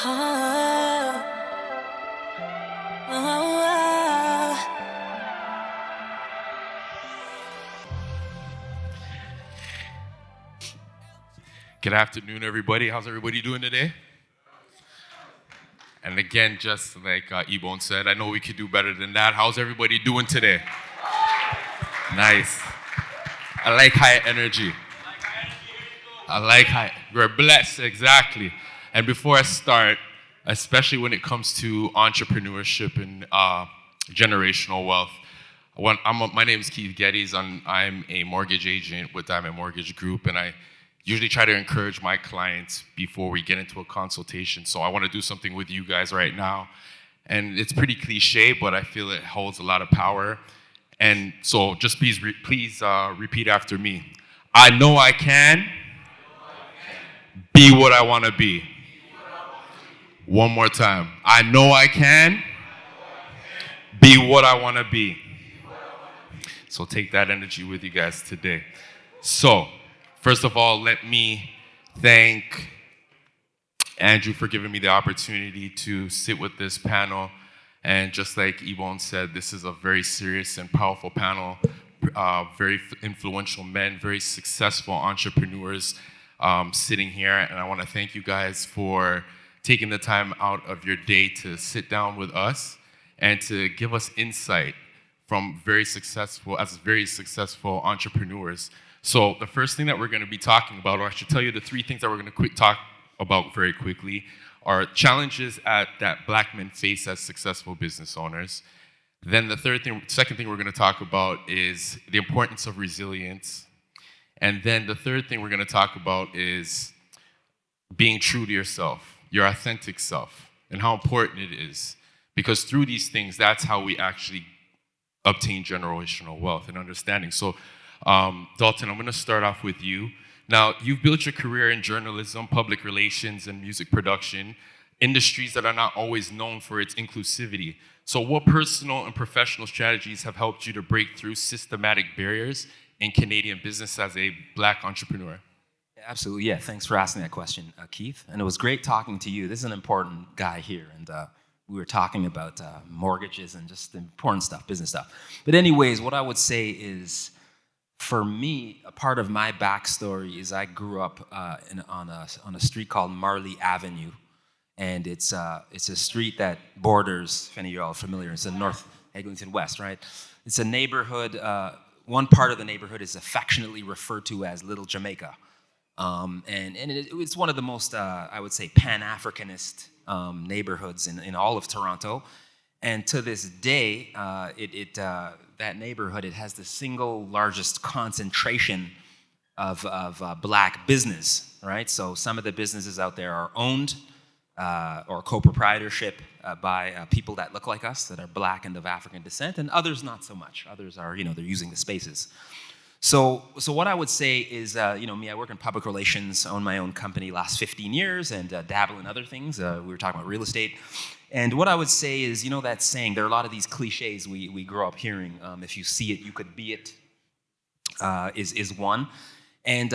Good afternoon, everybody. How's everybody doing today? And again, just like Ebone said, I know we could do better than that. How's everybody doing today? Nice. I like high energy. We're blessed, exactly. And before I start, especially when it comes to entrepreneurship and generational wealth, my name is Keith Geddes. I'm a mortgage agent with Diamond Mortgage Group, and I usually try to encourage my clients before we get into a consultation. So I want to do something with you guys right now. And it's pretty cliche, but I feel it holds a lot of power. And so just please repeat after me. I know I can be what I want to be. One more time. I know I can be what I want to be. So take that energy with you guys today. So, first of all, let me thank Andrew for giving me the opportunity to sit with this panel. And just like Ebone said, this is a very serious and powerful panel. Very influential men, very successful entrepreneurs sitting here. And I want to thank you guys for taking the time out of your day to sit down with us and to give us insight from very successful entrepreneurs. So the first thing that we're going to be talking about, or I should tell you the three things that we're going to talk about very quickly, are challenges that Black men face as successful business owners. Then the second thing we're going to talk about is the importance of resilience. And then the third thing we're going to talk about is being true to yourself, your authentic self, and how important it is. Because through these things, that's how we actually obtain generational wealth and understanding. So Dalton, I'm going to start off with you. Now, you've built your career in journalism, public relations, and music production, industries that are not always known for its inclusivity. So what personal and professional strategies have helped you to break through systematic barriers in Canadian business as a Black entrepreneur? Absolutely, yeah. Thanks for asking that question, Keith. And it was great talking to you. This is an important guy here, and we were talking about mortgages and just important stuff, business stuff. But anyways, what I would say is, for me, a part of my backstory is I grew up on a street called Marley Avenue, and it's a street that borders, if any of you all are familiar, it's in North Eglinton West, right? It's a neighborhood. One part of the neighborhood is affectionately referred to as Little Jamaica, and it's one of the most, I would say, Pan-Africanist neighborhoods in all of Toronto. And to this day, that neighborhood, it has the single largest concentration of Black business, right? So some of the businesses out there are owned or co-proprietorship by people that look like us, that are Black and of African descent, and others not so much. Others are, they're using the spaces. So what I would say is, me, I work in public relations, own my own company last 15 years, and dabble in other things. We were talking about real estate. And what I would say is, that saying, there are a lot of these cliches we grow up hearing. If you see it, you could be it, is one. And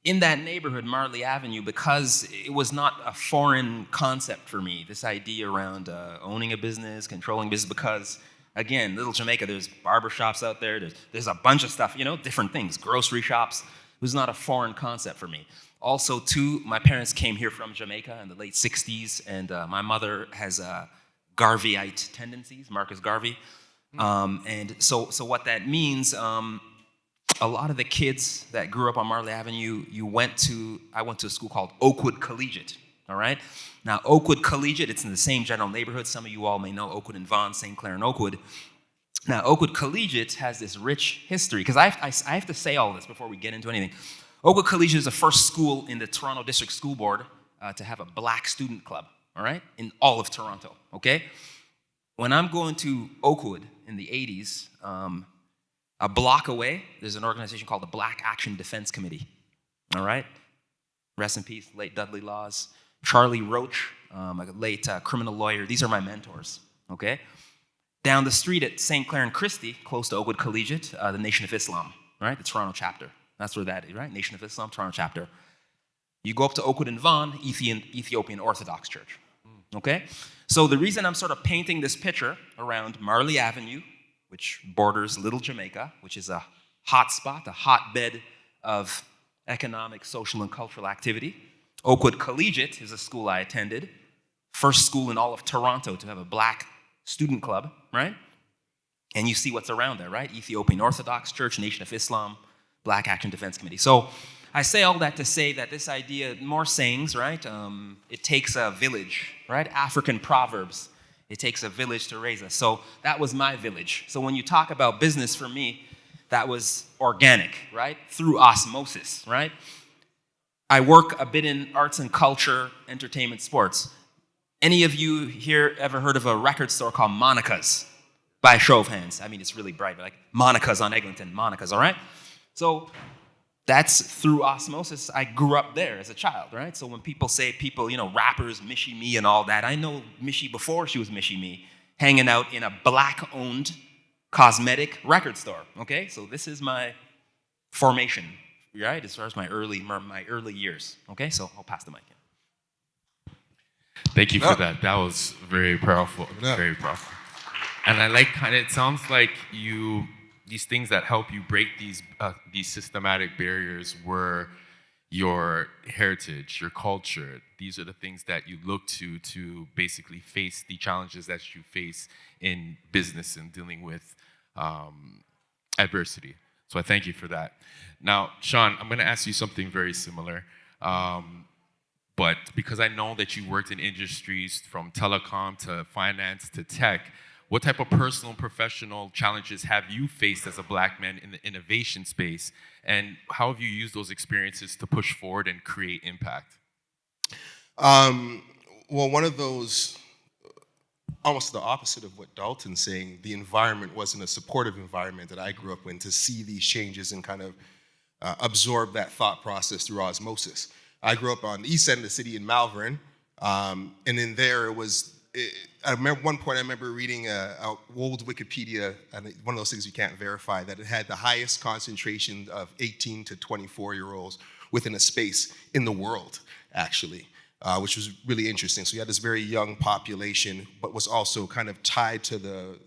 in that neighborhood, Marley Avenue, because it was not a foreign concept for me, this idea around owning a business, controlling business, because, again, Little Jamaica, there's barbershops out there, there's a bunch of stuff, different things, grocery shops. It was not a foreign concept for me. Also, too, my parents came here from Jamaica in the late 60s, and my mother has Garveyite tendencies, Marcus Garvey. And so what that means, a lot of the kids that grew up on Marley Avenue, I went to a school called Oakwood Collegiate, all right? Now, Oakwood Collegiate, it's in the same general neighborhood. Some of you all may know Oakwood and Vaughan, St. Clair and Oakwood. Now, Oakwood Collegiate has this rich history, because I have to say all this before we get into anything. Oakwood Collegiate is the first school in the Toronto District School Board to have a Black student club, all right, in all of Toronto, okay? When I'm going to Oakwood in the 80s, a block away, there's an organization called the Black Action Defense Committee, all right? Rest in peace, late Dudley Laws. Charlie Roach, a late criminal lawyer. These are my mentors, okay? Down the street at St. Clair and Christie, close to Oakwood Collegiate, the Nation of Islam, right? The Toronto chapter. That's where that is, right? Nation of Islam, Toronto chapter. You go up to Oakwood and Vaughan, Ethiopian Orthodox Church. Okay? So the reason I'm sort of painting this picture around Marley Avenue, which borders Little Jamaica, which is a hotspot, a hotbed of economic, social, and cultural activity. Oakwood Collegiate is a school I attended, first school in all of Toronto to have a black student club, right? And you see what's around there, right? Ethiopian Orthodox Church, Nation of Islam, Black Action Defense Committee. So I say all that to say that this idea, more sayings, right? It takes a village, right? African proverbs. It takes a village to raise us. So that was my village. So when you talk about business for me, that was organic, right? Through osmosis, right? I work a bit in arts and culture, entertainment, sports. Any of you here ever heard of a record store called Monica's? By a show of hands. I mean, it's really bright, like Monica's on Eglinton, Monica's, all right? So that's through osmosis. I grew up there as a child, right? So when people say rappers, Michie Me and all that, I know Michie before she was Michie Me, hanging out in a black-owned cosmetic record store, okay? So this is my formation, right? As far as my early years, okay? So I'll pass the mic in. Thank you for that. That was very powerful, very powerful. And I like it sounds like these things that help you break these systematic barriers were your heritage, your culture. These are the things that you look to basically face the challenges that you face in business and dealing with adversity. So I thank you for that. Now, Sean, I'm going to ask you something very similar. But because I know that you worked in industries from telecom to finance to tech, what type of personal and professional challenges have you faced as a black man in the innovation space? And how have you used those experiences to push forward and create impact? Well, one of those, almost the opposite of what Dalton's saying, the environment wasn't a supportive environment that I grew up in to see these changes and kind of absorb that thought process through osmosis. I grew up on the east end of the city in Malvern, and in there it was, I remember reading an old Wikipedia, and one of those things you can't verify, that it had the highest concentration of 18 to 24-year-olds within a space in the world, actually, which was really interesting. So you had this very young population, but was also kind of tied to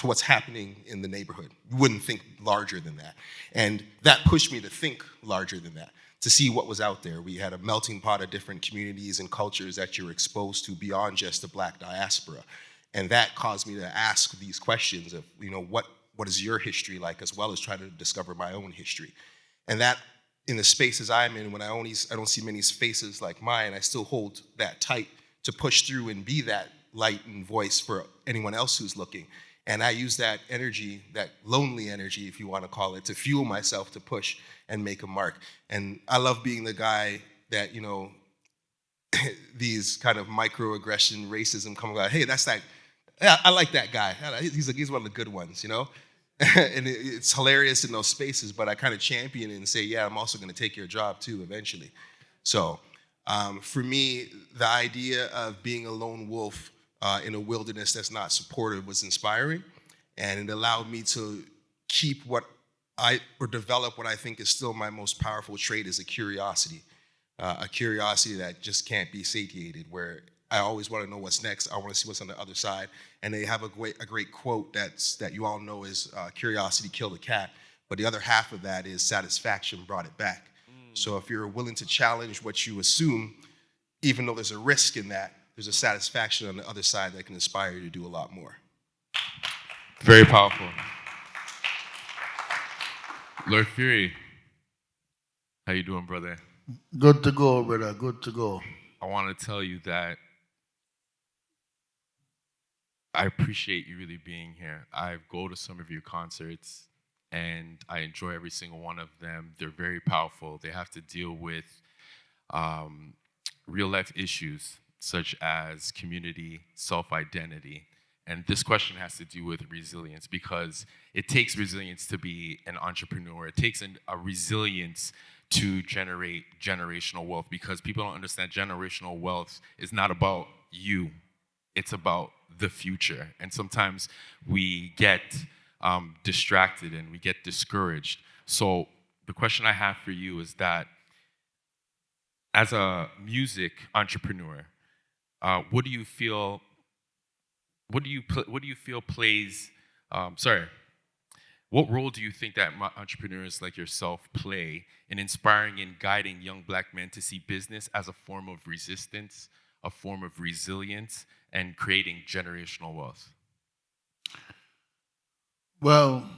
what's happening in the neighborhood. You wouldn't think larger than that. And that pushed me to think larger than that, to see what was out there. We had a melting pot of different communities and cultures that you're exposed to beyond just the black diaspora. And that caused me to ask these questions of, what is your history like, as well as try to discover my own history. And that, in the spaces I'm in, when I don't see many faces like mine, I still hold that tight to push through and be that light and voice for anyone else who's looking. And I use that energy, that lonely energy, if you want to call it, to fuel myself to push and make a mark. And I love being the guy that, these kind of microaggression, racism come about. Hey, that's that. Yeah, I like that guy. He's one of the good ones, and it's hilarious in those spaces, but I kind of champion it and say, yeah, I'm also going to take your job too eventually. So for me, the idea of being a lone wolf in a wilderness that's not supportive was inspiring, and it allowed me to keep develop what I think is still my most powerful trait, is a curiosity that just can't be satiated, where I always want to know what's next. I want to see what's on the other side. And they have a great quote that you all know is curiosity killed the cat, but the other half of that is satisfaction brought it back. So if you're willing to challenge what you assume, even though there's a risk in that, there's a satisfaction on the other side that can inspire you to do a lot more. Very powerful. Lord Fury, how you doing, brother? Good to go, brother. Good to go. I want to tell you that I appreciate you really being here. I go to some of your concerts, and I enjoy every single one of them. They're very powerful. They have to deal with real-life issues, such as community, self-identity. And this question has to do with resilience, because it takes resilience to be an entrepreneur. It takes a resilience to generate generational wealth, because people don't understand generational wealth is not about you. It's about the future. And sometimes we get distracted and we get discouraged. So the question I have for you is that as a music entrepreneur, what do you feel? What do you feel plays? What role do you think that entrepreneurs like yourself play in inspiring and guiding young black men to see business as a form of resistance, a form of resilience, and creating generational wealth? Well,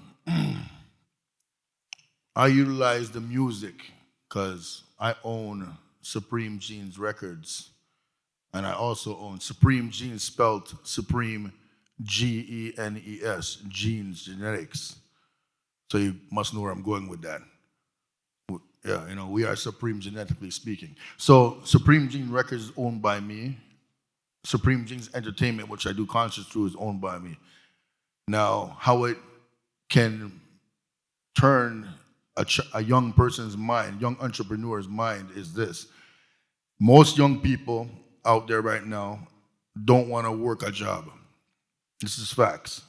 I utilize the music because I own Supreme Jeans Records, and I also own Supreme Jeans, spelled Supreme Genes, Jeans Genetics. So you must know where I'm going with that. Yeah, we are Supreme genetically speaking. So Supreme Jeans Records is owned by me. Supreme Jeans Entertainment, which I do concerts through, is owned by me. Now, how it can turn a young person's mind, young entrepreneur's mind, is this. Most young people out there right now don't want to work a job. This is facts.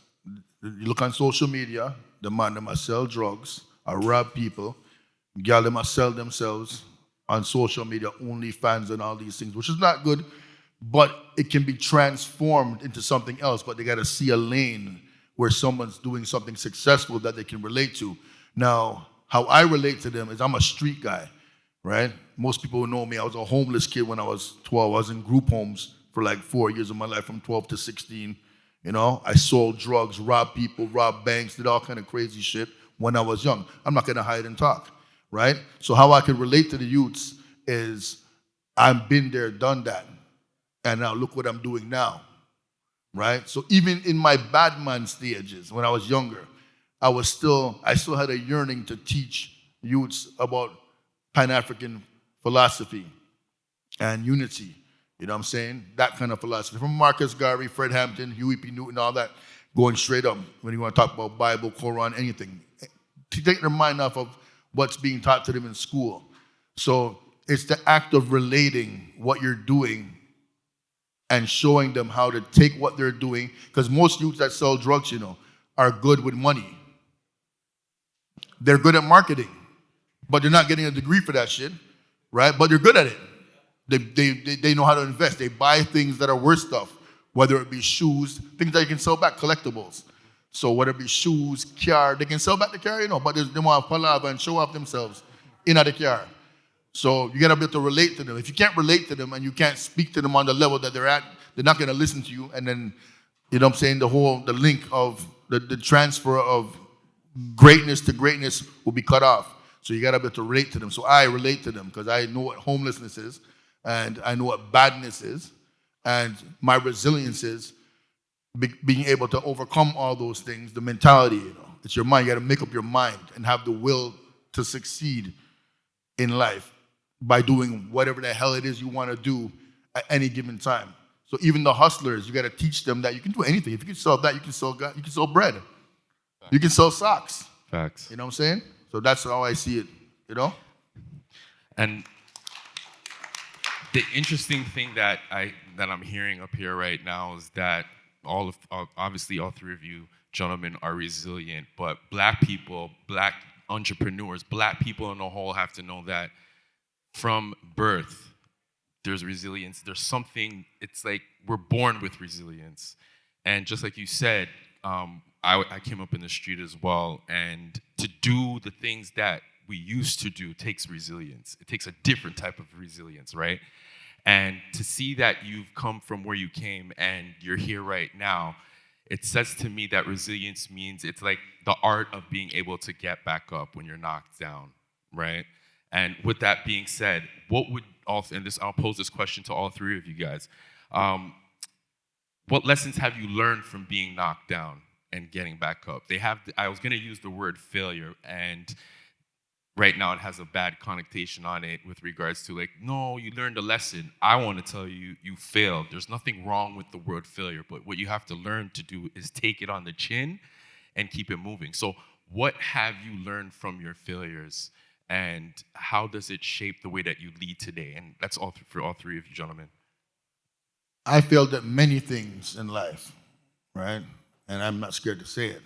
You look on social media, the man that must sell drugs, or rob people, girl that must sell themselves on social media, OnlyFans and all these things, which is not good, but it can be transformed into something else, but they got to see a lane where someone's doing something successful that they can relate to. Now, how I relate to them is I'm a street guy, right? Most people know me. I was a homeless kid when I was 12. I was in group homes for like 4 years of my life, from 12 to 16. I sold drugs, robbed people, robbed banks, did all kind of crazy shit when I was young. I'm not gonna hide and talk, right? So how I can relate to the youths is I've been there, done that, and now look what I'm doing now, right? So even in my bad man stages, when I was younger, I still had a yearning to teach youths about Pan-African philosophy and unity. You know what I'm saying? That kind of philosophy. From Marcus Garvey, Fred Hampton, Huey P. Newton, all that, going straight up when you want to talk about Bible, Quran, anything. To take their mind off of what's being taught to them in school. So it's the act of relating what you're doing and showing them how to take what they're doing, because most youths that sell drugs, are good with money. They're good at marketing, but they're not getting a degree for that shit, right? But they're good at it. They know how to invest. They buy things that are worth stuff, whether it be shoes, things that you can sell back, collectibles. So whether it be shoes, car, they can sell back the car, but they want to palaver and show off themselves in the car. So you got to be able to relate to them. If you can't relate to them and you can't speak to them on the level that they're at, they're not going to listen to you. And then, the link of the transfer of greatness to greatness will be cut off. So you got to be able to relate to them. So I relate to them because I know what homelessness is, and I know what badness is, and my resilience is being able to overcome all those things. The mentality, it's your mind. You got to make up your mind and have the will to succeed in life by doing whatever the hell it is you want to do at any given time. So even the hustlers, you got to teach them that you can do anything. If you can sell that, you can sell bread. Facts. You can sell socks. Facts. You know what I'm saying? So that's how I see it, And the interesting thing that I'm hearing up here right now is that obviously all three of you gentlemen are resilient, but black people, black entrepreneurs, black people in the whole have to know that from birth, there's resilience. There's something, it's like we're born with resilience. And just like you said, I came up in the street as well, and to do the things that we used to do takes resilience. It takes a different type of resilience, right? And to see that you've come from where you came and you're here right now, it says to me that resilience means it's like the art of being able to get back up when you're knocked down, right? And with that being said, I'll pose this question to all three of you guys. What lessons have you learned from being knocked down and getting back up? I was going to use the word failure, and right now it has a bad connotation on it with regards to no, you learned a lesson. I want to tell you, you failed. There's nothing wrong with the word failure, but what you have to learn to do is take it on the chin and keep it moving. So what have you learned from your failures, and how does it shape the way that you lead today? And that's all for all three of you gentlemen. I failed at many things in life, right? And I'm not scared to say it.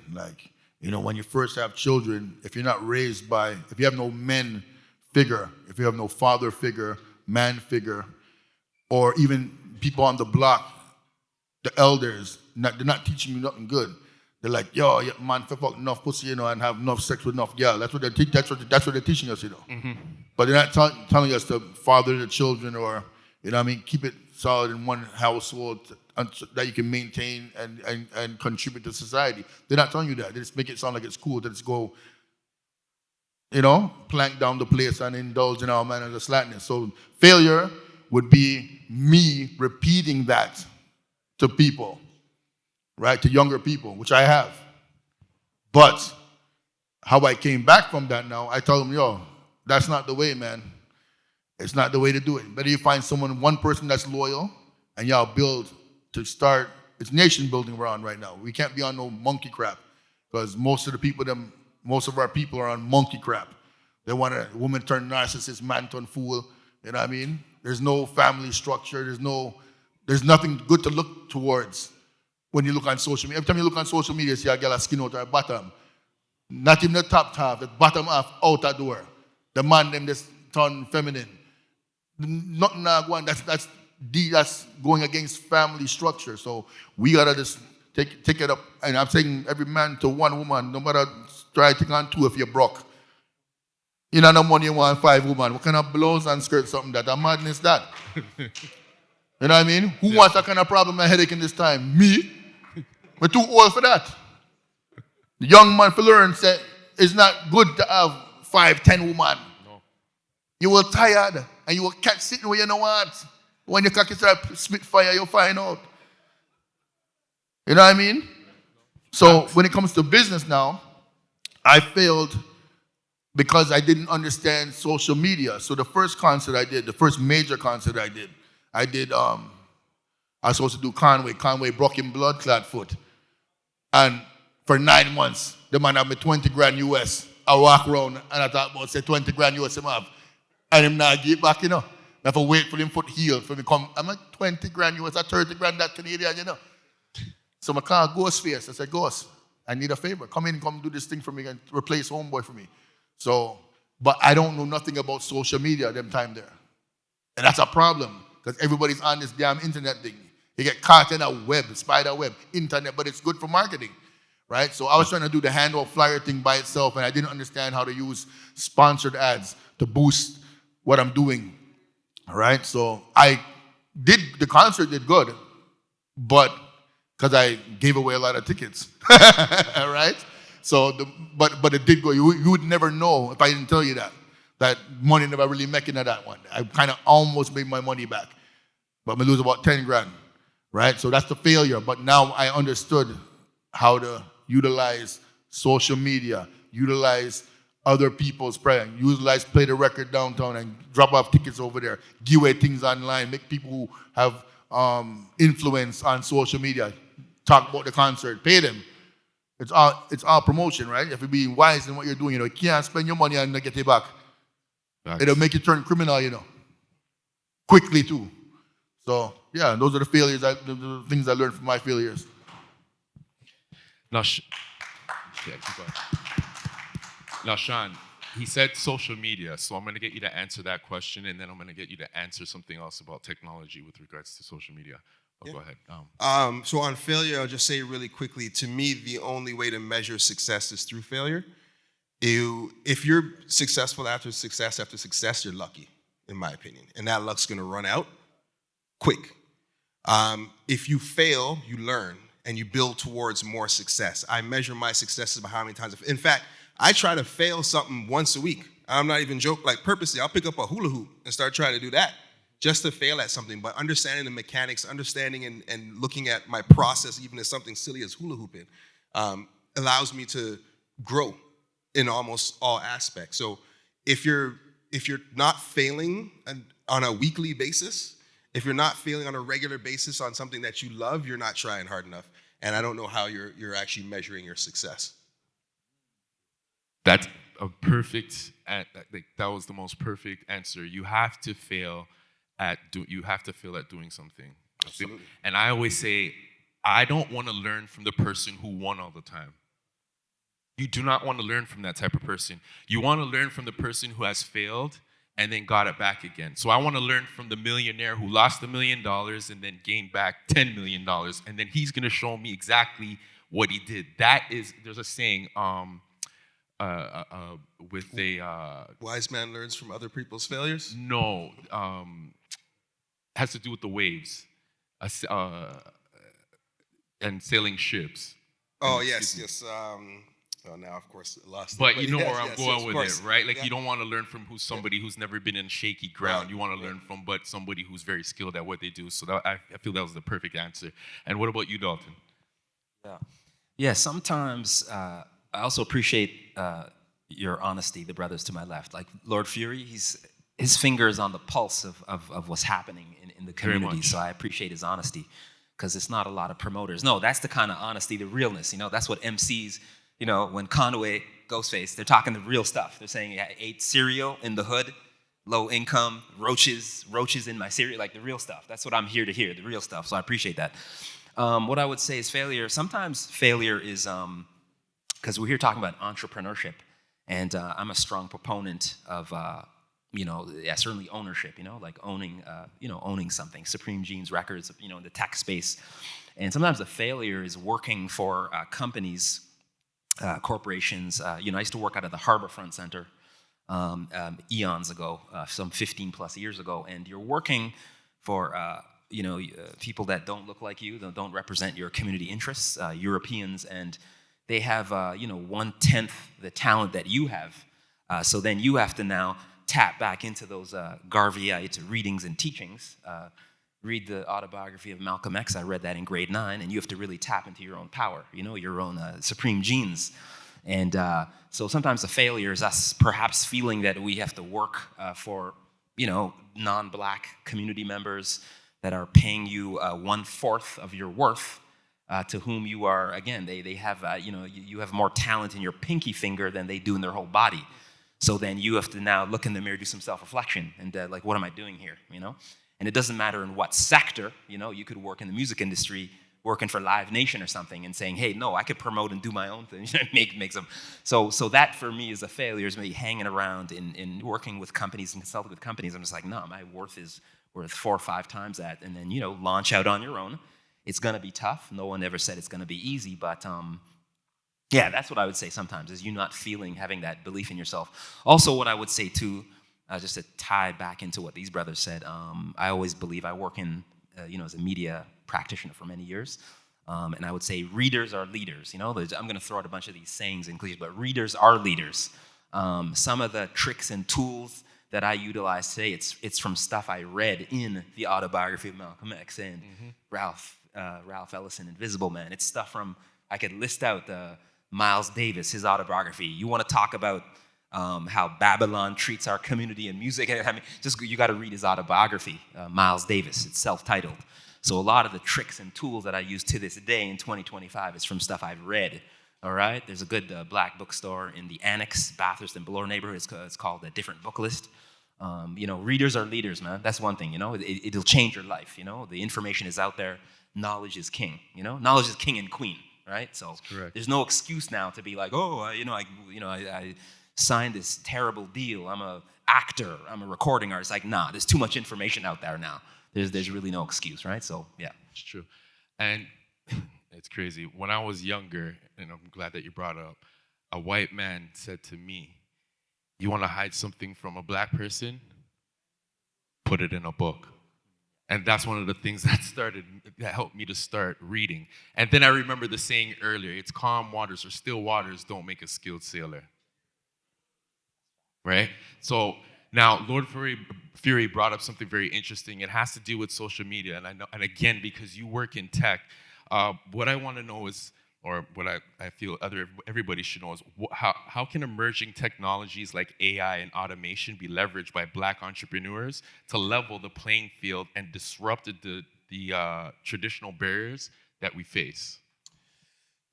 When you first have children, if you're not raised if you have no men figure, if you have no father figure, man figure, or even people on the block, the elders, they're not teaching you nothing good. They're like, yo, yeah, man, fuck enough pussy, you know, and have enough sex with enough girl. That's what they're teaching us, you know. Mm-hmm. But they're not telling us to father the children, or, you know what I mean, keep it solid in one household that you can maintain and contribute to society. They're not telling you that. They just make it sound like it's cool to just go, you know, plank down the place and indulge in our manners of slackness. So failure would be me repeating that to people, right, to younger people, which I have. But how I came back from that now, I tell them, yo, that's not the way, man. It's not the way to do it. Better you find someone, one person that's loyal, and y'all build to start. It's nation building we're on right now. We can't be on no monkey crap, because most of our people are on monkey crap. They want a woman turn narcissist, man turn fool. You know what I mean? There's no family structure. There's nothing good to look towards when you look on social media. Every time you look on social media, you see a girl skin out her bottom. Not even the top half, the bottom half out the door. The man them just turn feminine. Nothing going. That's going against family structure. So we gotta just take it up. And I'm saying every man to one woman, no matter try to take on two if you're broke. You know no money you want 5 women. What kind of blouse and skirts something that? A madness that. You know what I mean? Who wants that kind of problem and headache in this time? Me? We're too old for that. The young man for learn say it's not good to have 5, 10 women. No. You will tired and you will catch sitting where you don't want. When your cocky start spit fire, you'll find out. You know what I mean? So when it comes to business now, I failed because I didn't understand social media. So the first concert I did, the first major concert I did, I was supposed to do Conway broke him blood clot foot. And for 9 months, the man had me 20 grand US. I walk around and I talk about say 20 grand US him have. And him not give back, you know. I have to wait for him foot heal for me come. I'm like 20 grand US, or 30 grand that Canadian, you know. So I call Ghostface. I said, Ghost, I need a favor. Come do this thing for me and replace Homeboy for me. So, but I don't know nothing about social media them time there. And that's a problem, because everybody's on this damn internet thing. You get caught in a web, spider web, internet, but it's good for marketing, right? So I was trying to do the handout flyer thing by itself, and I didn't understand how to use sponsored ads to boost what I'm doing, all right? So the concert did good, but because I gave away a lot of tickets, all right? So, but it did go. You would never know if I didn't tell you that money never really making at that one. I kind of almost made my money back, but I lose about 10 grand, right? So that's the failure. But now I understood how to utilize social media, utilize other people's prayer, play the record downtown and drop off tickets over there, give away things online, make people who have influence on social media talk about the concert, pay them. It's all promotion, right? You have to be wise in what you're doing. You know, you can't spend your money and not get it back. Thanks. It'll make you turn criminal, you know, quickly too. So yeah, those are the failures, the things I learned from my failures. Now, Now, Sean, he said social media, so I'm going to get you to answer that question, and then I'm going to get you to answer something else about technology with regards to social media. Go ahead. So on failure, I'll just say really quickly, to me, the only way to measure success is through failure. If you're successful after success, you're lucky, in my opinion. And that luck's going to run out quick. If you fail, you learn, and you build towards more success. I measure my successes by how many times. In fact, I try to fail something once a week. I'm not even joking, like purposely. I'll pick up a hula hoop and start trying to do that just to fail at something. But understanding the mechanics, understanding and looking at my process, even as something silly as hula hooping, allows me to grow in almost all aspects. So if you're not failing on a weekly basis, if you're not failing on a regular basis on something that you love, you're not trying hard enough. And I don't know how you're actually measuring your success. That's a perfect. That was the most perfect answer. You have to fail at doing something. Absolutely. And I always say, I don't want to learn from the person who won all the time. You do not want to learn from that type of person. You want to learn from the person who has failed and then got it back again. So I want to learn from the millionaire who lost $1 million and then gained back $10 million, and then he's going to show me exactly what he did. That is, there's a saying with a Wise man learns from other people's failures? no, has to do with the waves and sailing ships. Oh, yes. Now, of course, lost. But you know yes, where I'm yes, going of with course. it, right? Like Yeah. you don't want to learn from somebody who's never been in shaky ground. Right. You want to learn from somebody who's very skilled at what they do. So I feel that was the perfect answer. And what about you, Dalton? Yeah, sometimes I also appreciate your honesty, the brothers to my left. Like Lord Fury, his finger is on the pulse of what's happening in the Very community. much. So I appreciate his honesty, because it's not a lot of promoters. No, that's the kind of honesty, the realness. That's what MCs, when Conway, Ghostface, they're talking the real stuff. They're saying, I ate cereal in the hood, low income, roaches in my cereal, like the real stuff. That's what I'm here to hear, the real stuff. So I appreciate that. What I would say is failure. Sometimes failure is, because we're here talking about entrepreneurship, and I'm a strong proponent of, certainly ownership, like owning something, Supreme Jeans Records, in the tech space. And sometimes the failure is working for companies, corporations. I used to work out of the Harborfront Center eons ago, some 15 plus years ago, and you're working for people that don't look like you, that don't represent your community interests, Europeans, and they have 1/10 the talent that you have. So then you have to now tap back into those Garveyite readings and teachings. Read the autobiography of Malcolm X. I read that in grade 9, and you have to really tap into your own power, your own supreme genes. And so sometimes the failure is us perhaps feeling that we have to work for, non-black community members that are paying you 1/4 of your worth, to whom you are, again, they have, you have more talent in your pinky finger than they do in their whole body. So then you have to now look in the mirror, do some self-reflection, and like, what am I doing here, And it doesn't matter in what sector, you could work in the music industry, working for Live Nation or something, and saying, hey, no, I could promote and do my own thing, make some. So that for me is a failure, is me hanging around in working with companies and consulting with companies. I'm just like, no, my worth is worth 4 or 5 times that, and then, launch out on your own. It's gonna be tough. No one ever said it's gonna be easy, but yeah, that's what I would say sometimes, is you not having that belief in yourself. Also, what I would say too, just to tie back into what these brothers said, I always believe, I work in, as a media practitioner for many years, and I would say readers are leaders. I'm going to throw out a bunch of these sayings in cliches, but readers are leaders. Some of the tricks and tools that I utilize today, it's from stuff I read in the autobiography of Malcolm X and Ralph Ellison, Invisible Man. It's stuff from, I could list out Miles Davis, his autobiography. You want to talk about how Babylon treats our community and music? I mean, you got to read his autobiography, Miles Davis. It's self-titled. So a lot of the tricks and tools that I use to this day in 2025 is from stuff I've read. All right, there's a good black bookstore in the Annex, Bathurst and Bloor neighborhood. It's called A Different Book List. Readers are leaders, man. That's one thing. It'll change your life. The information is out there. Knowledge is king. Knowledge is king and queen. Right? So there's no excuse now to be like, oh, I signed this terrible deal. I'm a actor. I'm a recording artist. Like, nah, there's too much information out there now. There's really no excuse, right? So, yeah. It's true. And it's crazy. When I was younger, and I'm glad that you brought it up, a white man said to me, you want to hide something from a black person? Put it in a book. And that's one of the things that helped me to start reading. And then I remember the saying earlier, it's calm waters or still waters don't make a skilled sailor. Right? So now Lord Fury brought up something very interesting. It has to do with social media. And I know, and again, because you work in tech, what I want to know is, or what I feel everybody should know is, how can emerging technologies like AI and automation be leveraged by black entrepreneurs to level the playing field and disrupt the traditional barriers that we face?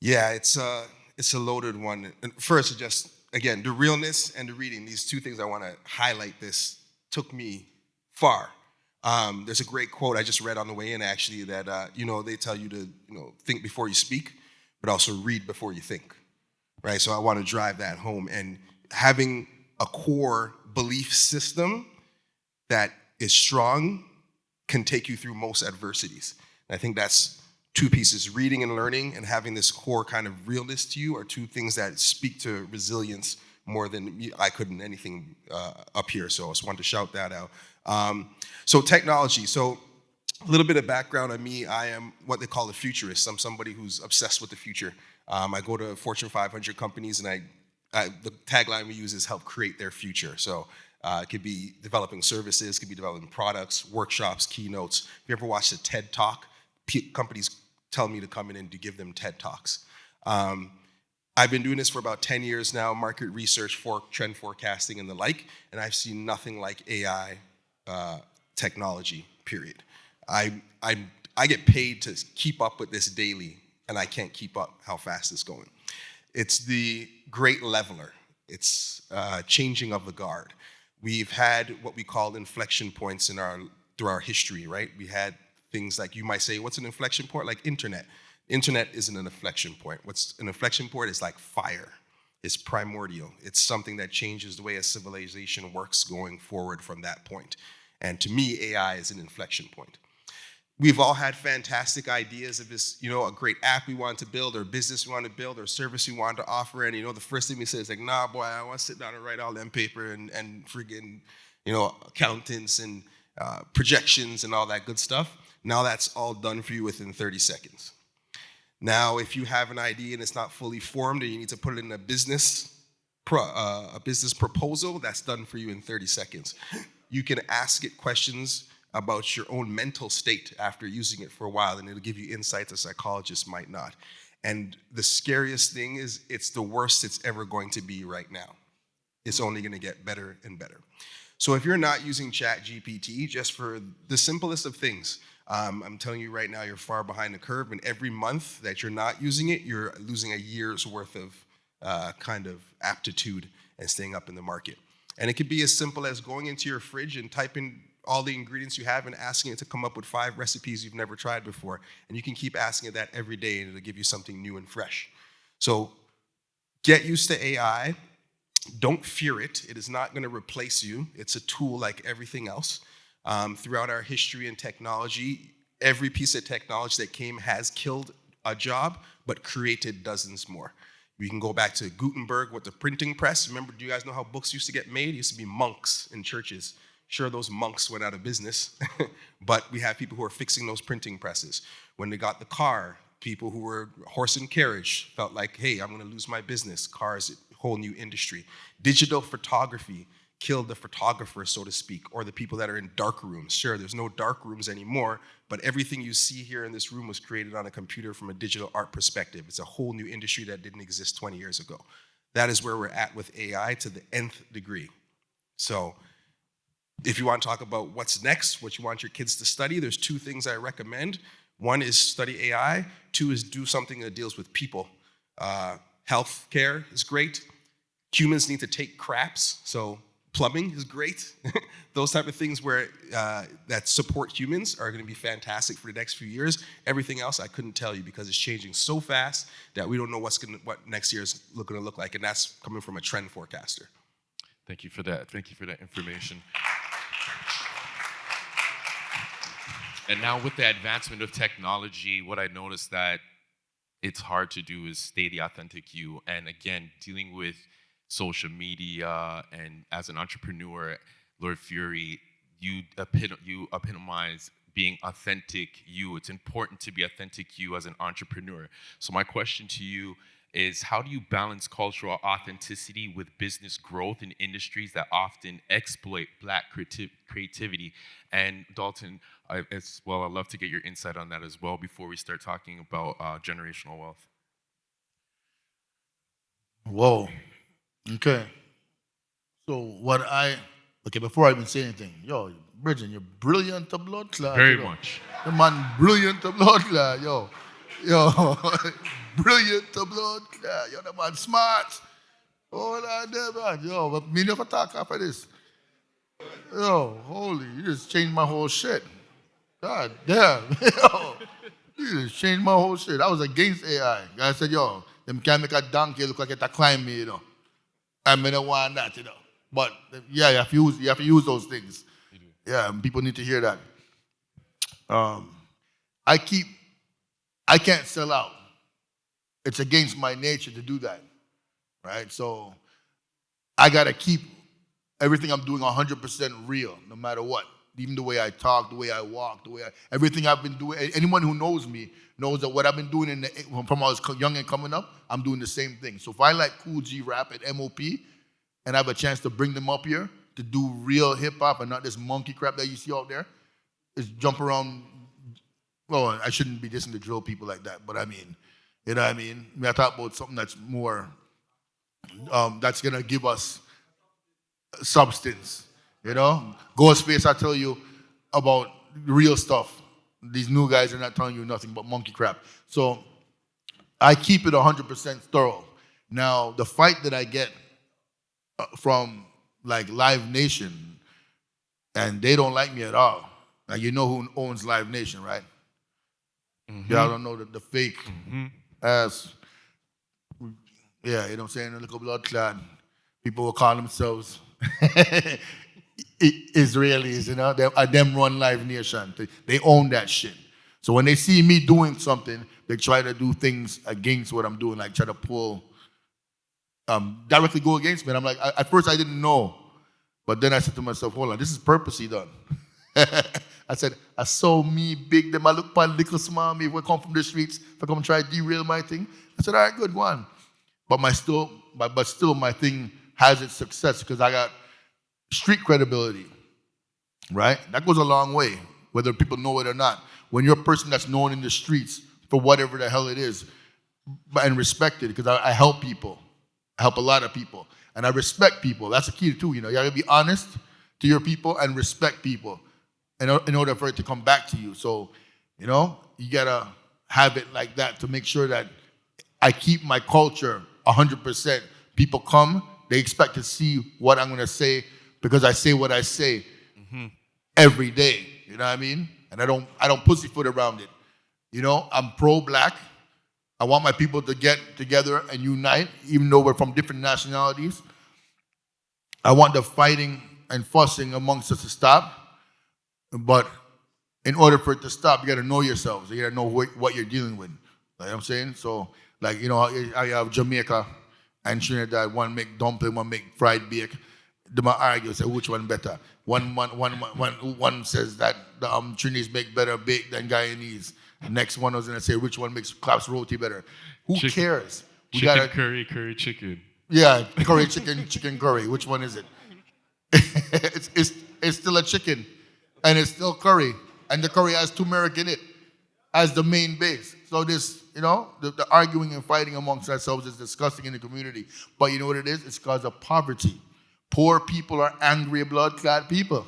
Yeah, it's a loaded one. And first, just again, the realness and the reading, these two things I want to highlight. This took me far. There's a great quote I just read on the way in, actually, that they tell you to think before you speak, but also read before you think, right? So I want to drive that home. And having a core belief system that is strong can take you through most adversities. And I think that's two pieces. Reading and learning and having this core kind of realness to you are two things that speak to resilience more than I could in anything up here. So I just wanted to shout that out. So technology. So a little bit of background on me. I am what they call a futurist. I'm somebody who's obsessed with the future. I go to Fortune 500 companies, and the tagline we use is help create their future. So it could be developing services, it could be developing products, workshops, keynotes. If you ever watched a TED Talk, companies tell me to come in and to give them TED Talks. I've been doing this for about 10 years now, market research, trend forecasting, and the like, and I've seen nothing like AI technology, period. I get paid to keep up with this daily, and I can't keep up how fast it's going. It's the great leveler. It's changing of the guard. We've had what we call inflection points through our history, right? We had things like, you might say, what's an inflection point? Like internet. Internet isn't an inflection point. What's an inflection point is like fire. It's primordial. It's something that changes the way a civilization works going forward from that point. And to me, AI is an inflection point. We've all had fantastic ideas of this, a great app we want to build, or business we want to build, or service we want to offer. And, the first thing we say is like, nah, boy, I want to sit down and write all them paper and friggin', accountants and projections and all that good stuff. Now that's all done for you within 30 seconds. Now, if you have an idea and it's not fully formed and you need to put it in a business proposal, that's done for you in 30 seconds. You can ask it questions about your own mental state after using it for a while, and it'll give you insights a psychologist might not. And the scariest thing is it's the worst it's ever going to be right now. It's only going to get better and better. So if you're not using ChatGPT, just for the simplest of things, I'm telling you right now, you're far behind the curve, and every month that you're not using it, you're losing a year's worth of kind of aptitude and staying up in the market. And it could be as simple as going into your fridge and typing all the ingredients you have and asking it to come up with 5 recipes you've never tried before. And you can keep asking it that every day, and it'll give you something new and fresh. So get used to AI. Don't fear it. It is not going to replace you. It's a tool like everything else. Throughout our history and technology, every piece of technology that came has killed a job, but created dozens more. We can go back to Gutenberg with the printing press. Remember, do you guys know how books used to get made? It used to be monks in churches. Sure, those monks went out of business, but we have people who are fixing those printing presses. When they got the car, people who were horse and carriage felt like, hey, I'm going to lose my business. Cars, a whole new industry. Digital photography killed the photographer, so to speak, or the people that are in dark rooms. Sure, there's no dark rooms anymore, but everything you see here in this room was created on a computer from a digital art perspective. It's a whole new industry that didn't exist 20 years ago. That is where we're at with AI to the nth degree. So if you want to talk about what's next, what you want your kids to study, there's 2 things I recommend. 1 is study AI. 2 is do something that deals with people. Healthcare is great. Humans need to take craps, so plumbing is great. Those type of things where that support humans are going to be fantastic for the next few years. Everything else I couldn't tell you because it's changing so fast that we don't know what next year is going to look like, and that's coming from a trend forecaster. Thank you for that. Thank you for that information. And now with the advancement of technology, what I noticed that it's hard to do is stay the authentic you. And again, dealing with social media and as an entrepreneur, Lord Fury, you epitomize being authentic you. It's important to be authentic you as an entrepreneur. So my question to you is, how do you balance cultural authenticity with business growth in industries that often exploit Black creativity? And Dalton, as well, I'd love to get your insight on that as well before we start talking about generational wealth. Whoa. Okay. So before I even say anything, Bridget, you're brilliant to blood clot. Very much. The man brilliant to blood clot, yo, brilliant to blood clot. You're the man smart. Oh, that man, but me never talk after this. Holy, you just changed my whole shit. God damn, you just changed my whole shit. I was against AI. I said, them can make a donkey look like it a climb me, I don't want that, But yeah, you have to use those things. Yeah, and people need to hear that. I can't sell out. It's against my nature to do that, right? So I gotta keep everything I'm doing 100% real, no matter what. Even the way I talk, the way I walk, everything I've been doing. Anyone who knows me knows that what I've been doing from I was young and coming up, I'm doing the same thing. So if I like Cool G rap at MOP, and I have a chance to bring them up here to do real hip hop and not this monkey crap that you see out there, is jump around. Well, I shouldn't be dissing the drill people like that, but I mean, you know what I mean? I talk about something that's more, that's gonna give us substance, you know? Ghostface, I tell you about real stuff. These new guys are not telling you nothing but monkey crap. So I keep it 100% thorough. Now, the fight that I get from like Live Nation, and they don't like me at all. Now, you know who owns Live Nation, right? Mm-hmm. Y'all don't know the fake ass. Yeah, you know what I'm saying? A little blood clot. People will call themselves Israelis, you know? Them run Live Nation. They own that shit. So when they see me doing something, they try to do things against what I'm doing, like try to pull, directly go against me. And I'm like, at first I didn't know. But then I said to myself, hold on, this is purposely done. I said, I saw me big, them I look for little small me, if I come from the streets, if I come try to derail my thing. I said, all right, good, go on. But still my thing has its success because I got street credibility, right? That goes a long way, whether people know it or not. When you're a person that's known in the streets for whatever the hell it is, and respected, because I help people. I help a lot of people. And I respect people. That's the key too, you know. You gotta be honest to your people and respect people in order for it to come back to you. So, you know, you gotta have it like that to make sure that I keep my culture 100%. People come, they expect to see what I'm gonna say because I say what I say every day. You know what I mean? And I don't pussyfoot around it. You know, I'm pro-black. I want my people to get together and unite, even though we're from different nationalities. I want the fighting and fussing amongst us to stop. But in order for it to stop, you got to know yourselves. You got to know what you're dealing with. You know what I'm saying? So, like, you know, I have Jamaica and Trinidad. One make dumpling, one make fried bake. They might argue, say, which one better? One says that the Trinidad make better bake than Guyanese. The next one was going to say, which one makes claps roti better? Who cares? Curry, chicken. Yeah, curry, chicken curry. Which one is it? It's still a chicken, and it's still curry, and the curry has turmeric in it as the main base. So this, you know, the arguing and fighting amongst ourselves is disgusting in the community. But you know what it is? It's because of poverty. Poor people are angry, blood-clad people.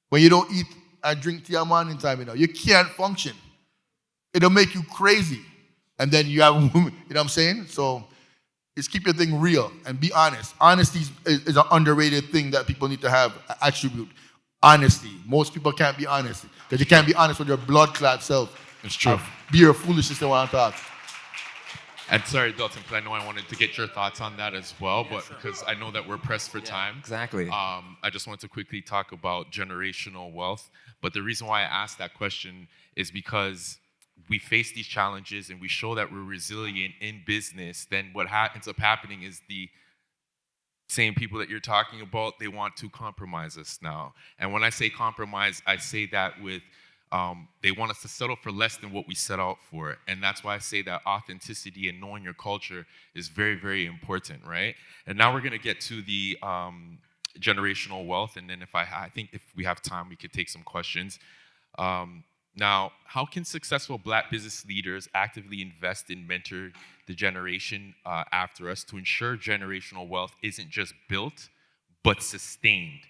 When you don't eat and drink tea at morning time, you know, you can't function. It'll make you crazy. And then you have, you know what I'm saying? So it's keep your thing real and be honest. Honesty is an underrated thing that people need to have, attribute. Honesty. Most people can't be honest because you can't be honest with your blood-clad self. It's true. Be your foolishness they want to talk. And sorry, Dalton, because I know I wanted to get your thoughts on that as well, but because I know that we're pressed for time. Exactly. I just wanted to quickly talk about generational wealth. But the reason why I asked that question is because we face these challenges and we show that we're resilient in business. Then what ends up happening is the same people that you're talking about, they want to compromise us now. And when I say compromise, I say that with they want us to settle for less than what we set out for. And that's why I say that authenticity and knowing your culture is very, very important, right? And now we're going to get to the generational wealth. And then I think if we have time, we could take some questions. Now, how can successful Black business leaders actively invest and mentor the generation after us to ensure generational wealth isn't just built, but sustained?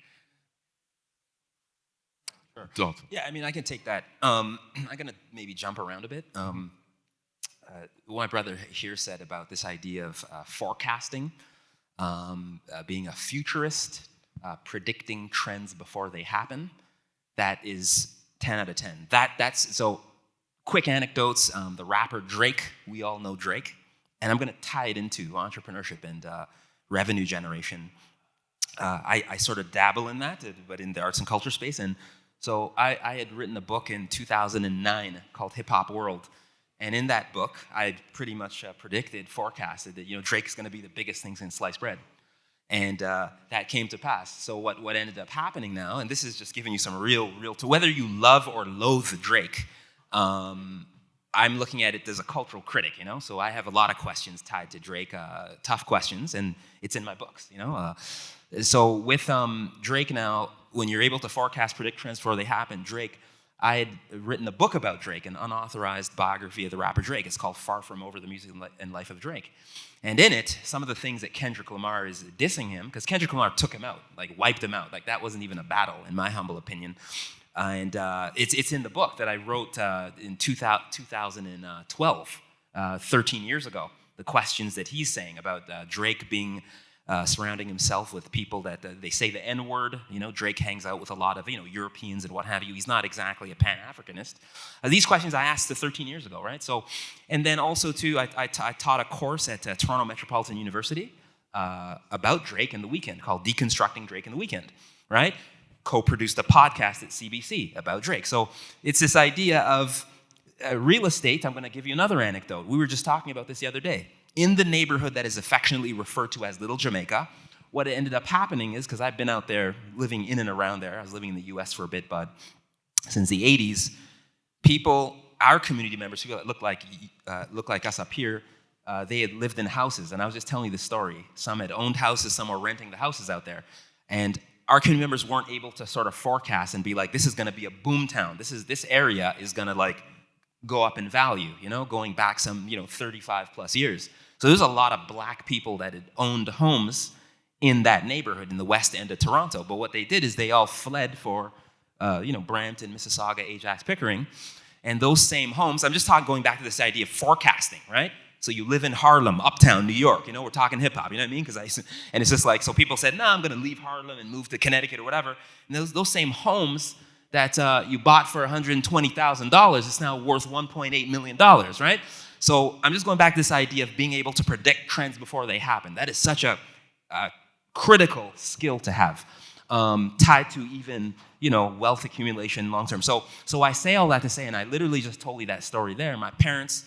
Sure. Dalton. Yeah, I mean, I can take that. I'm going to maybe jump around a bit. What my brother here said about this idea of forecasting, being a futurist, predicting trends before they happen, that is 10 out of 10. That's so quick anecdotes. The rapper Drake, we all know Drake. And I'm going to tie it into entrepreneurship and revenue generation. I sort of dabble in that, but in the arts and culture space. And so I had written a book in 2009 called Hip Hop World. And in that book, I had pretty much forecasted that, Drake's going to be the biggest thing since sliced bread. And that came to pass. So what ended up happening now, and this is just giving you some real, to whether you love or loathe Drake, I'm looking at it as a cultural critic, So I have a lot of questions tied to Drake, tough questions, and it's in my books, So with Drake now, when you're able to forecast, predict trends before they happen, I had written a book about Drake, an unauthorized biography of the rapper Drake. It's called Far From Over, the Music and Life of Drake. And in it, some of the things that Kendrick Lamar is dissing him, because Kendrick Lamar took him out, wiped him out. That wasn't even a battle, in my humble opinion. And it's in the book that I wrote in 2012, 13 years ago, the questions that he's saying about Drake being surrounding himself with people that they say the N-word. Drake hangs out with a lot of Europeans and what have you. He's not exactly a Pan-Africanist. These questions I asked 13 years ago, right? So, and then also too, I taught a course at Toronto Metropolitan University about Drake and the Weeknd called Deconstructing Drake and the Weeknd, right? Co-produced a podcast at CBC about Drake. So it's this idea of real estate. I'm going to give you another anecdote. We were just talking about this the other day. In the neighborhood that is affectionately referred to as Little Jamaica, what ended up happening is, because I've been out there living in and around there, I was living in the US for a bit, but since the 80s, people, our community members, people that look like us up here, they had lived in houses. And I was just telling you the story. Some had owned houses, some were renting the houses out there. And our community members weren't able to sort of forecast and be like, this is going to be a boom town. This area is going to go up in value, going back some, 35 plus years. So there's a lot of black people that had owned homes in that neighborhood in the west end of Toronto. But what they did is they all fled for, Brampton, Mississauga, Ajax, Pickering. And those same homes, I'm just going back to this idea of forecasting, right? So you live in Harlem, uptown New York, we're talking hip hop, you know what I mean? And it's just so people said, no, I'm going to leave Harlem and move to Connecticut or whatever. And those same homes that you bought for $120,000 is now worth $1.8 million, right? So I'm just going back to this idea of being able to predict trends before they happen. That is such a critical skill to have, tied to even, wealth accumulation long term. So I say all that to say, and I literally just told you that story there. My parents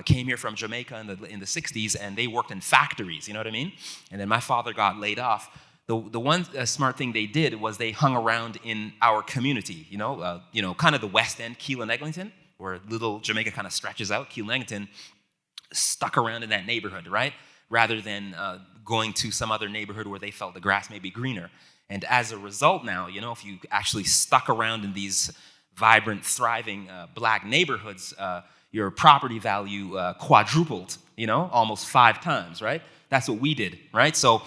came here from Jamaica in the 60s, and they worked in factories, you know what I mean? And then my father got laid off. The one smart thing they did was they hung around in our community, kind of the West End, Keele and Eglinton, where Little Jamaica kind of stretches out. Keele and Eglinton stuck around in that neighborhood, right? Rather than going to some other neighborhood where they felt the grass may be greener. And as a result now, if you actually stuck around in these vibrant, thriving black neighborhoods, your property value quadrupled, almost 5 times, right? That's what we did, right? So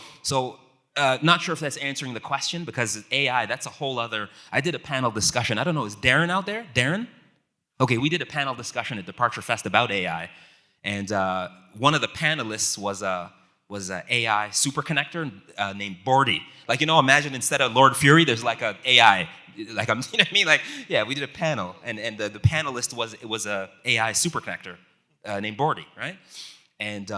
not sure if that's answering the question, because AI, that's a whole other, I did a panel discussion. I don't know, is Darren out there? Darren? Okay, we did a panel discussion at Departure Fest about AI, and one of the panelists was an AI superconnector named Bordy. Imagine instead of Lord Fury, there's a AI, you know what I mean? Yeah, we did a panel, and the panelist was a AI superconnector named Bordy, right? And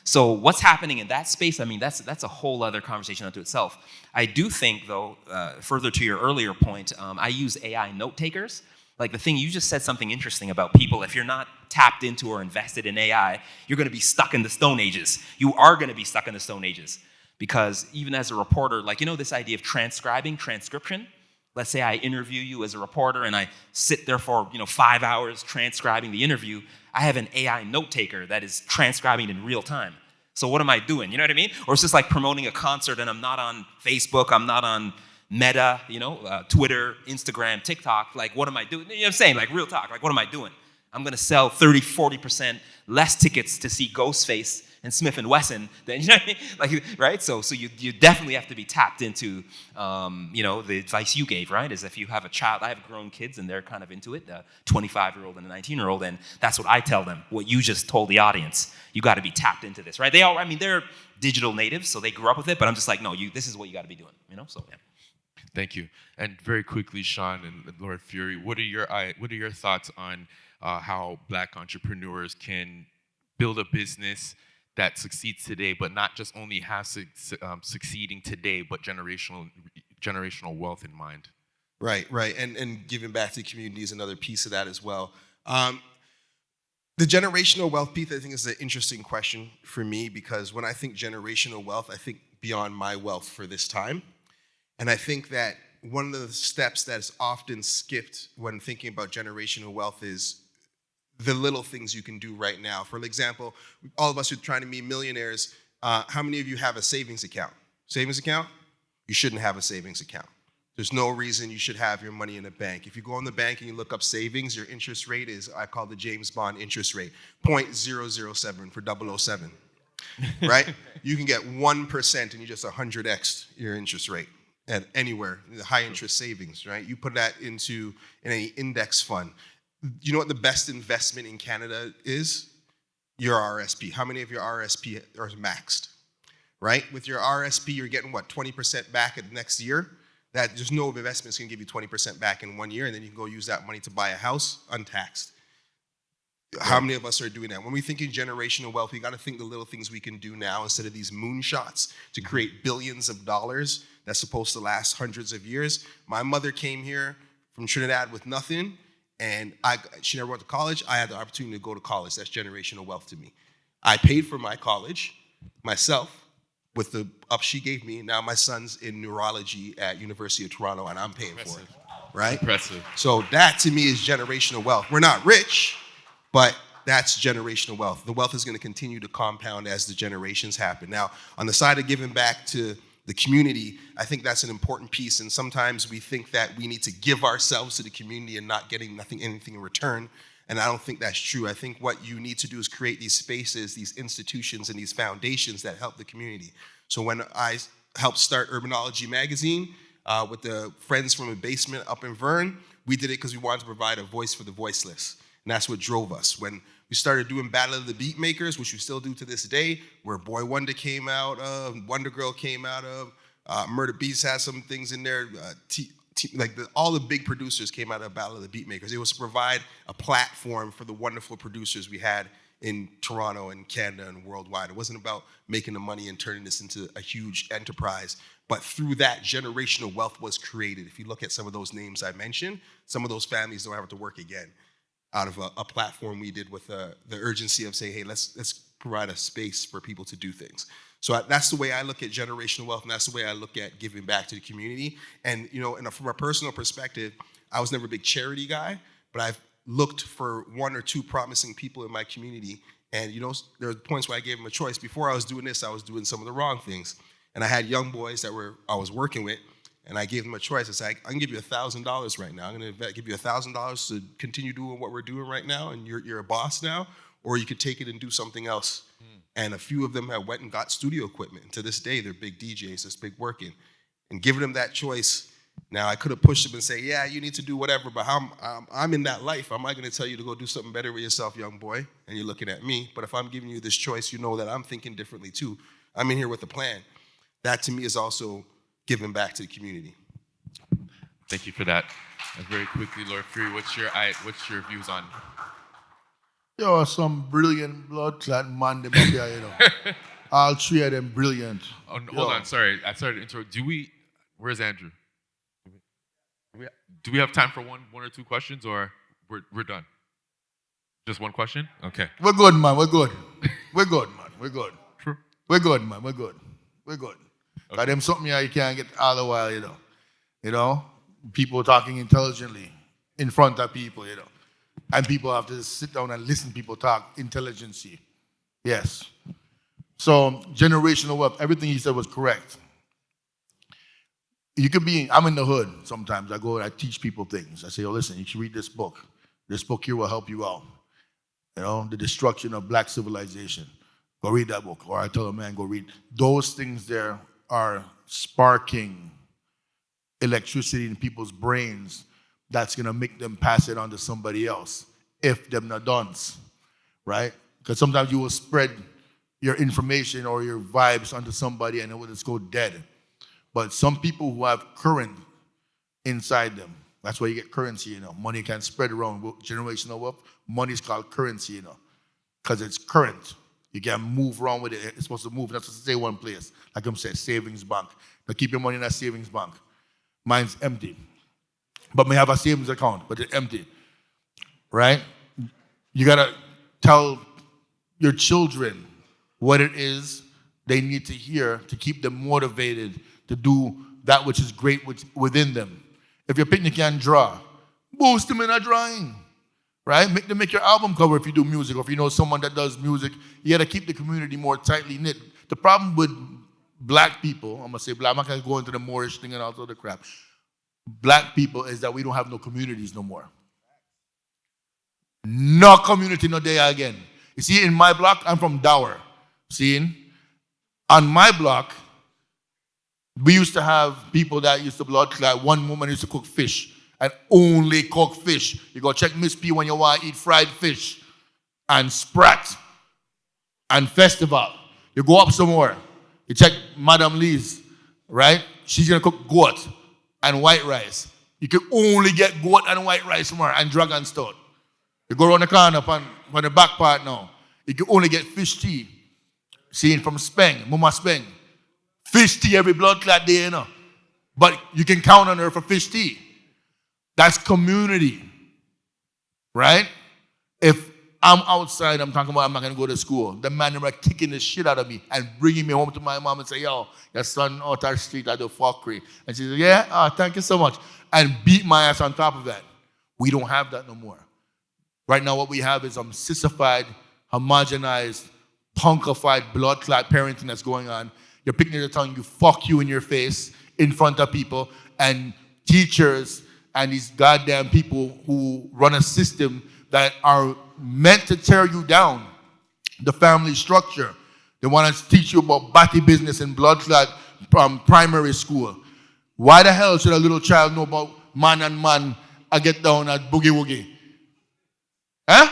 so what's happening in that space, that's a whole other conversation unto itself. I do think, though, further to your earlier point, I use AI note takers. The thing, you just said something interesting about people. If you're not tapped into or invested in AI, you're going to be stuck in the Stone Ages. You are going to be stuck in the Stone Ages. Because even as a reporter, this idea of transcription. Let's say I interview you as a reporter and I sit there for 5 hours transcribing the interview. I have an AI note taker that is transcribing in real time. So what am I doing? You know what I mean? Or it's just like promoting a concert and I'm not on Facebook, I'm not on Meta, Twitter, Instagram, TikTok. What am I doing? You know what I'm saying? Real talk. What am I doing? I'm going to sell 30, 40% less tickets to see Ghostface and Smith & Wesson than, you know what I mean? Right? So you definitely have to be tapped into, the advice you gave, right? Is if you have a child, I have grown kids and they're kind of into it, a 25-year-old and a 19-year-old, and that's what I tell them, what you just told the audience. You got to be tapped into this, right? They're digital natives, so they grew up with it, but I'm just no, this is what you got to be doing, so yeah. Thank you. And very quickly, Sean and Lord Fury, what are your thoughts on how Black entrepreneurs can build a business that succeeds today, but not just only have succeeding today, but generational wealth in mind. Right, right. And giving back to the community is another piece of that as well. The generational wealth piece, I think, is an interesting question for me, because when I think generational wealth, I think beyond my wealth for this time. And I think that one of the steps that is often skipped when thinking about generational wealth is the little things you can do right now. For example, all of us are trying to be millionaires. How many of you have a savings account? Savings account? You shouldn't have a savings account. There's no reason you should have your money in a bank. If you go in the bank and you look up savings, your interest rate is, I call the James Bond interest rate, 0.007 for 007, right? You can get 1% and you just 100x your interest rate at anywhere, the high interest savings, right? You put that in an index fund. You know what the best investment in Canada is? Your RSP. How many of your RSP are maxed, right? With your RSP, you're getting what, 20% back at the next year? That there's no investment's gonna give you 20% back in 1 year, and then you can go use that money to buy a house untaxed. How many of us are doing that? When we think in generational wealth, we gotta think the little things we can do now instead of these moonshots to create billions of dollars that's supposed to last hundreds of years. My mother came here from Trinidad with nothing, and she never went to college. I had the opportunity to go to college. That's generational wealth to me. I paid for my college myself with the up she gave me. Now my son's in neurology at University of Toronto, and I'm paying for it, right? Impressive. So that to me is generational wealth. We're not rich, but that's generational wealth. The wealth is going to continue to compound as the generations happen. Now, on the side of giving back to the community, I think that's an important piece. And sometimes we think that we need to give ourselves to the community and not getting anything in return. And I don't think that's true. I think what you need to do is create these spaces, these institutions, and these foundations that help the community. So when I helped start Urbanology magazine with the friends from a basement up in Vern, we did it because we wanted to provide a voice for the voiceless. And that's what drove us. When we started doing Battle of the Beatmakers, which we still do to this day, where Boy Wonder came out of, Wonder Girl came out of, Murder Beats has some things in there, all the big producers came out of Battle of the Beatmakers. It was to provide a platform for the wonderful producers we had in Toronto and Canada and worldwide. It wasn't about making the money and turning this into a huge enterprise, but through that, generational wealth was created. If you look at some of those names I mentioned, some of those families don't have to work again out of a platform we did with the urgency of saying, hey, let's provide a space for people to do things. So that's the way I look at generational wealth, and that's the way I look at giving back to the community. And from a personal perspective, I was never a big charity guy, but I've looked for one or two promising people in my community. And there were points where I gave them a choice. Before I was doing this, I was doing some of the wrong things. And I had young boys that I was working with, and I gave them a choice. I said, I can give you $1,000 right now. I'm going to give you $1,000 to continue doing what we're doing right now, and you're a boss now, or you could take it and do something else. And a few of them have went and got studio equipment. And to this day, they're big DJs, it's big working. And giving them that choice, now I could have pushed them and say, yeah, you need to do whatever, but I'm in that life. I'm not going to tell you to go do something better with yourself, young boy, and you're looking at me. But if I'm giving you this choice, you know that I'm thinking differently too. I'm in here with a plan. That to me is also giving back to the community. Thank you for that. And very quickly, Lord Fury, what's your views on? Yo, some brilliant blood clot man them up here, All three of them brilliant. Oh, hold on, sorry. I started to interrupt. Where's Andrew? Do we have time for one or two questions, or we're done? Just one question? Okay. We're good, man. We're good. We're good, man. We're good. True. We're good, man. We're good. We're good. Okay. Got them something here you can't get all the while, People talking intelligently in front of people, And people have to sit down and listen to people talk intelligently. Yes. So generational wealth, everything he said was correct. I'm in the hood sometimes. I go and I teach people things. I say, listen, you should read this book. This book here will help you out. The Destruction of Black Civilization. Go read that book. Or I tell a man, go read. Those things there are sparking electricity in people's brains that's going to make them pass it on to somebody else if them not done, right? Because sometimes you will spread your information or your vibes onto somebody and it will just go dead. But some people who have current inside them, that's why you get currency, Money can spread around. Generational wealth, money is called currency, because it's current. You can move around with it. It's supposed to move, not supposed to stay one place. Like I'm saying, savings bank. Now keep your money in a savings bank. Mine's empty. But may have a savings account, but it's empty. Right? You got to tell your children what it is they need to hear to keep them motivated to do that which is great within them. If your picnic can draw, boost them in a drawing. Right? Make them make your album cover if you do music, or if you know someone that does music. You got to keep the community more tightly knit. The problem with black people, I'm going to say black, I'm not going to go into the Moorish thing and all the other crap. Black people is that we don't have no communities no more. No community, no day again. You see, in my block, I'm from Dower. See? On my block, we used to have people that used to blood clot. One woman used to cook fish. And only cook fish. You go check Miss P when you want to eat fried fish and Sprat and Festival. You go up somewhere. You check Madame Lee's, right? She's going to cook goat and white rice. You can only get goat and white rice from her and dragon stout. You go around the corner on the back part now. You can only get fish tea. Seeing from Speng, Mama Speng. Fish tea every blood clot day, you know. But you can count on her for fish tea. That's community, right? If I'm outside, I'm talking about I'm not going to go to school. The man never kicking the shit out of me and bringing me home to my mom and say, yo, your son out our street, I do fuckery. And she said, yeah, thank you so much. And beat my ass on top of that. We don't have that no more. Right now what we have is sissified, homogenized, punkified, blood clot parenting that's going on. Your picnic are telling you, fuck you in your face in front of people, and teachers and these goddamn people who run a system that are meant to tear you down, the family structure. They want to teach you about batty business and blood clot from primary school. Why the hell should a little child know about man and man and get down at boogie woogie? Huh?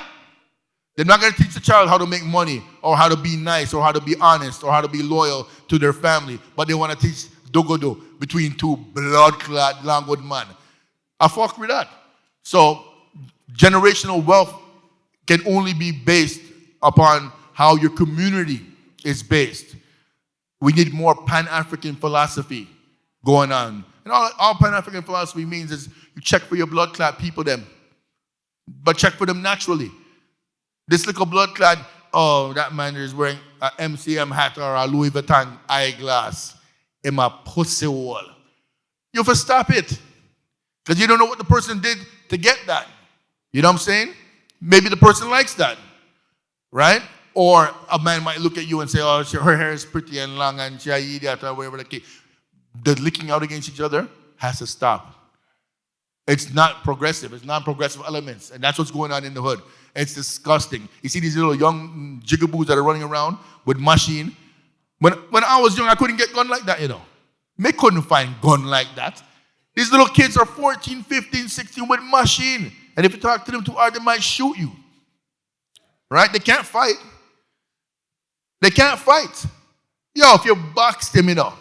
They're not going to teach the child how to make money or how to be nice or how to be honest or how to be loyal to their family, but they want to teach dogodo between two blood clot Longwood man. I fuck with that. So generational wealth can only be based upon how your community is based. We need more Pan-African philosophy going on. And all Pan-African philosophy means is you check for your blood clot people them, but check for them naturally. This little blood clot, oh, that man is wearing a MCM hat or a Louis Vuitton eyeglass in my pussy hole. You have to stop it. Because you don't know what the person did to get that. You know what I'm saying? Maybe the person likes that. Right? Or a man might look at you and say, oh, her hair is pretty and long and she idiot or whatever the case. The licking out against each other has to stop. It's not progressive. It's non-progressive elements. And that's what's going on in the hood. It's disgusting. You see these little young jigaboos that are running around with machine. When I was young, I couldn't get gun like that, you know. Me couldn't find gun like that. These little kids are 14, 15, 16 with machine. And if you talk to them too hard, they might shoot you. Right? They can't fight. They can't fight. Yo, if you box them, you know.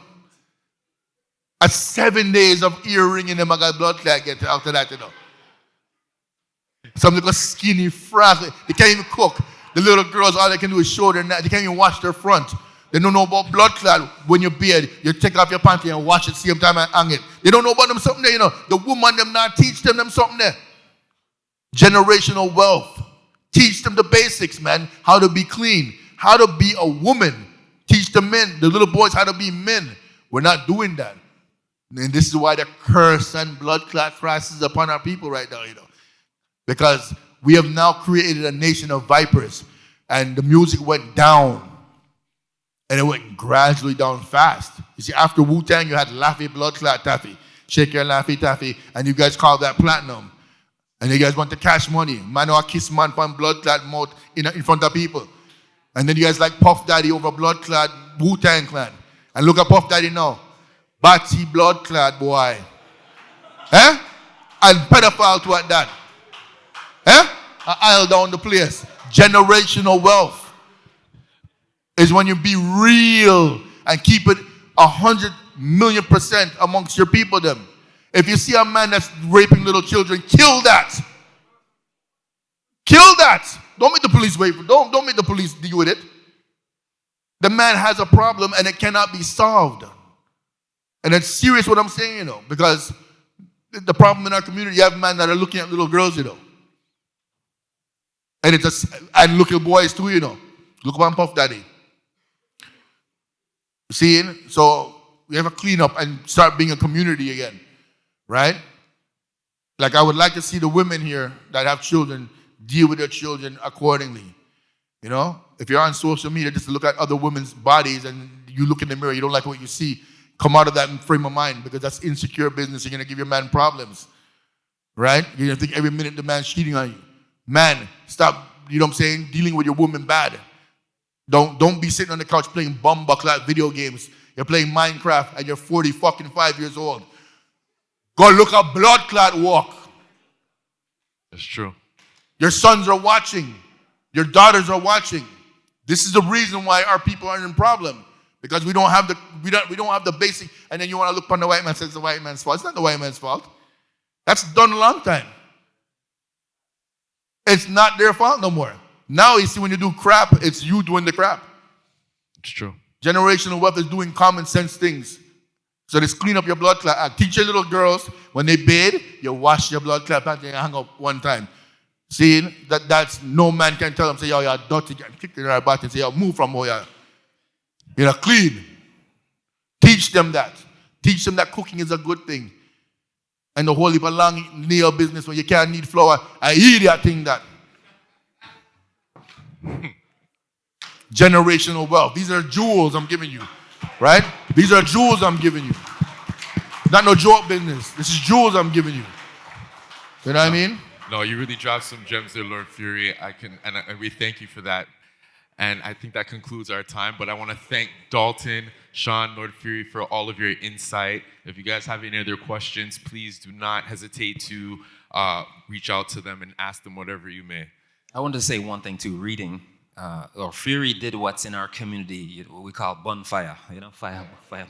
At 7 days of earring in them, I got blood clot get after that, you know. Some little skinny frog. They can't even cook. The little girls, all they can do is show their neck. They can't even wash their front. They don't know about blood clot. When you're beard, you take off your panty and wash it same time and hang it. They don't know about them something there, you know. The woman them not teach them something there. Generational wealth. Teach them the basics, man. How to be clean. How to be a woman. Teach the men, the little boys, how to be men. We're not doing that. And this is why the curse and blood clot crosses upon our people right now, you know. Because we have now created a nation of vipers. And the music went down. And it went gradually down fast. You see, after Wu-Tang, you had Laffy Blood Clot Taffy. Shake your Laffy Taffy. And you guys called that platinum. And you guys want to cash money. Man or kiss man from blood clot mouth in front of people. And then you guys like Puff Daddy over blood clot Wu-Tang Clan. And look at Puff Daddy now. Batty blood clot boy. Eh? And pedophile to at that. Eh? I aisle down the place. Generational wealth is when you be real and keep it 100,000,000% amongst your people them. If you see a man that's raping little children, kill that. Kill that. Don't make the police wait. Don't make the police deal with it. The man has a problem and it cannot be solved. And it's serious what I'm saying, you know, because the problem in our community, you have men that are looking at little girls, you know. And and little boys too, you know. Look upon Puff Daddy. Seeing? So we have to clean up and start being a community again. Right? Like I would like to see the women here that have children deal with their children accordingly. You know? If you're on social media, just to look at other women's bodies and you look in the mirror, you don't like what you see, come out of that frame of mind because that's insecure business. You're going to give your man problems. Right? You're going to think every minute the man's cheating on you. Man, stop, you know what I'm saying, dealing with your woman bad. Don't be sitting on the couch playing bumbuckler video games. You're playing Minecraft and you're 45 years old. Go look up blood clot walk. That's true. Your sons are watching. Your daughters are watching. This is the reason why our people are in problem. Because we don't have the basic, and then you want to look on the white man and say it's the white man's fault. It's not the white man's fault. That's done a long time. It's not their fault no more. Now you see when you do crap, it's you doing the crap. It's true. Generational wealth is doing common sense things. So let's clean up your blood clot. Teach your little girls, when they bathe, you wash your blood clot and you hang up one time. See, that's no man can tell them, say, yo, you're dirty, and kick in their butt and say, yo, move from here. You're clean. Teach them that. Teach them that cooking is a good thing. And the whole heap of long nail business when you can't need flour, I eat that thing that. Generational wealth. These are jewels I'm giving you. Right? These are jewels I'm giving you. Not no joke business. This is jewels I'm giving you. You know what I mean? No, you really dropped some gems there, Lord Fury. And we thank you for that. And I think that concludes our time. But I want to thank Dalton, Sean, Lord Fury for all of your insight. If you guys have any other questions, please do not hesitate to reach out to them and ask them whatever you may. I wanted to say one thing too. Reading, or Fury did what's in our community, what we call bonfire. You know, fire, burn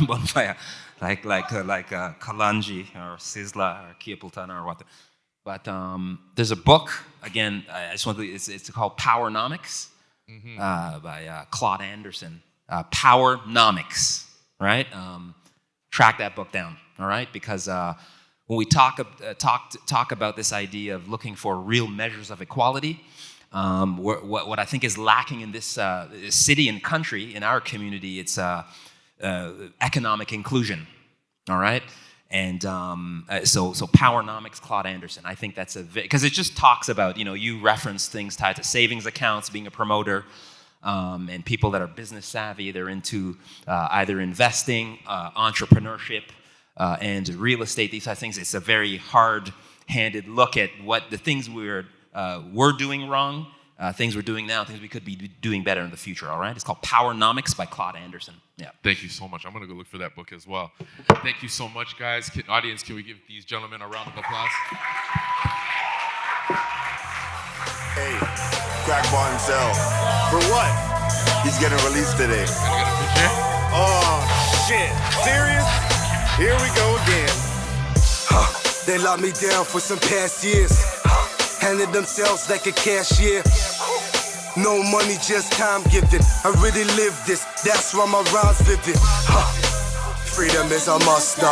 bonfire, like Kalanji or Sizzla or Kiapultana or what. But there's a book again. I just want to. It's called Powernomics by Claude Anderson. Powernomics, right? Track that book down, all right? Because when we talk about this idea of looking for real measures of equality, what I think is lacking in this city and country, in our community, it's economic inclusion, all right? And so Powernomics, Claude Anderson, I think that's because it just talks about, you reference things tied to savings accounts, being a promoter, and people that are business savvy. They're into either investing, entrepreneurship, and real estate, these types of things. It's a very hard-handed look at what the things we're doing wrong, things we're doing now, things we could be doing better in the future, all right? It's called Powernomics by Claude Anderson. Yeah. Thank you so much. I'm going to go look for that book as well. Thank you so much, guys. Audience, can we give these gentlemen a round of applause? Hey, crack bar himself. For what? He's getting released today. Can I get a picture? Oh, shit. Serious? Here we go again. They locked me down for some past years. Handed themselves like a cashier. No money, just time given. I really live this, that's why my rhymes vivid. Freedom is a must, though.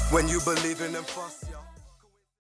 When you believe in them.